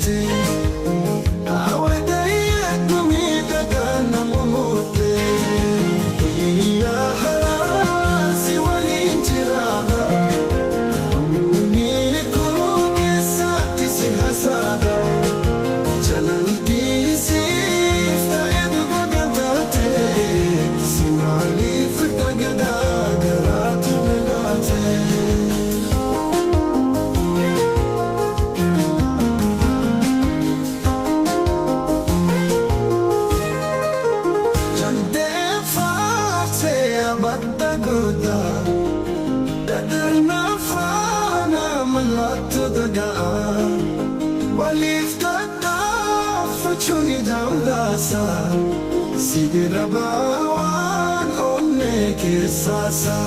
mute awadayat gumidagan na mumute iya halasi walin tirada umilit ko kesa tising hasada jalan disif ta edu bagandate simali fitagada garatu nagate Batagoda dadar na fana malatu daga walif tata fachuni dawlasa sigirabawan onne ke sasa